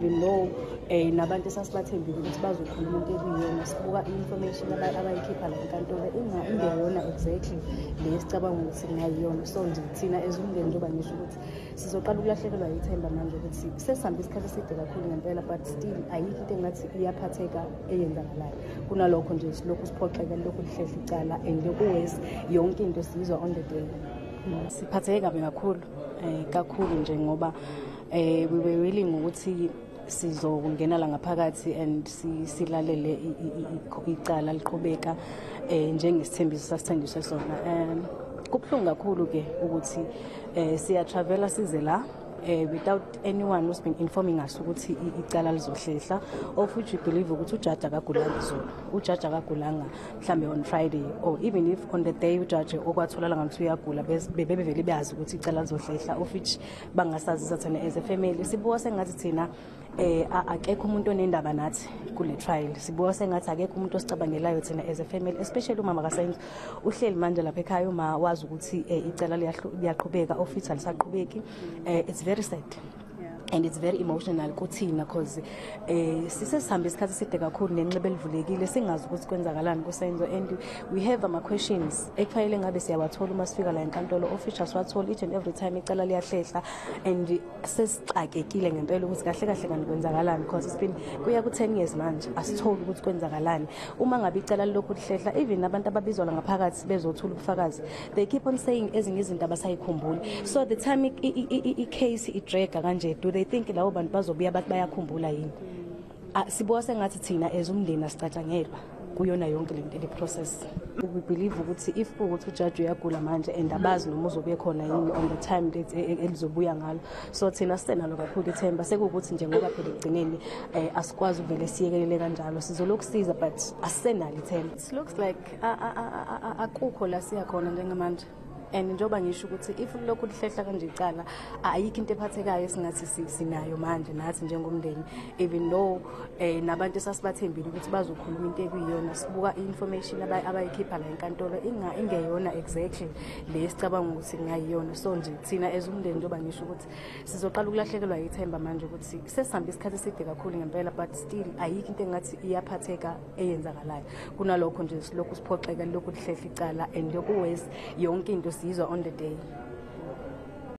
Lo nabantu esasibathembile ukuthi bazokhuluma into ekuyiyona, sibuka i-information abayikhipha la enkantolo ingeyona exactly le sicabanga ukuthi kungayiyona. So nje thina as umndeni njengoba ngisho ukuthi sizoqala ukulahlekelwa ithemba manje ukuthi sesihambe isikhathi eside kakhulu ngempela, but still ayikho into engathi iyaphatheka eyenzakalayo. Kunalokho nje silokhu siphoxeka, lokhu lihlehla icala and always yonke into siyizwa on the day. Siphatheke kabi kakhulu nje ngoba we were really ngokuthi sizongena la ngaphakathi and silalele icala liqhubeka njengesithembiso sasithenjiswe sona. Kubuhlungu kakhulu ke ukuthi siya travela size la without anyone who's been informing us ukuthi icala lizohlehla, of which we believe ukuthi ujaji akagulanga izolo, ujaji akagulanga mhlambe on Friday, or even if on the day ujaji okwatholakala ngathi uyagula bebevele beyazi ukuthi icala lizohlehla, of which bangasazi sathana as a family. Sibuka sengathi thina akekho umuntu onendaba nathi kule trial. Sibuka sengathi akekho umuntu osicabangelayo thina as a family, especially umama kaSenzo uhleli manje lapha ekhaya, uma wazi ukuthi icala liyaqhubeka, of which alisaqhubeki. It's very sad. And it's very emotional kuthina because sisesihambe isikhathi eside kakhulu nenxeba elivulekile singazi ukuthi kwenzakalani kuSenzo, and we have ama questions ekufanele ngabe siyawathola uma sifika la enkantolo, officials wathola each and every time icala liyahlehla, and sesixakekile ngempela ukuthi kahle kanti kwenzakalani, because it's been kuya ku 10 years manje asitholi ukuthi kwenzakalani. Uma ngabe icala lokhu lihlehla, even abantu ababizwa ngaphakathi bezothola ubufakazi, they keep on saying ezinye izinto abasayikhumbuli. So the time i-case idraga kanje, do they think labo bantu bazobuya bathi bayakhumbula yini? Sibuka sengathi thina as umndeni asicatshangelwa kuyona yonke le process. We believe ukuthi if ukuthi ujaji uyagula manje and abazi noma uzobuye khona yini on the time elizobuya ngalo, so thina sisenalo kakhulu ithemba, sekuwukuthi nje ngoba phela egcineni asikwazi uvele siyekelele kanjalo, sizolokusiza but asisenalo ithemba. It looks like akukho la siya khona njengamanje. And njengoba ngisho ukuthi if lokhu lihlehla kanje icala, ayikho into ephathekayo esingathi sinayo manje nathi njengomndeni, even though nabantu esasibathembile ukuthi bazokhuluma into ekuyiyona. Sibuka i-information abayikhipha la enkantolo ingeyona exactly le sicabanga ukuthi kungayiyona. So nje thina as umndeni njengoba ngisho ukuthi sizoqala ukulahlekelwa ithemba manje ukuthi sesihambe isikhathi eside kakhulu ngempela, but still ayikho into engathi iyaphatheka eyenzakalayo. Kunalokho nje silokhu siphoxeka, lokhu lihlehla icala and always yonke into siyizwa on the day.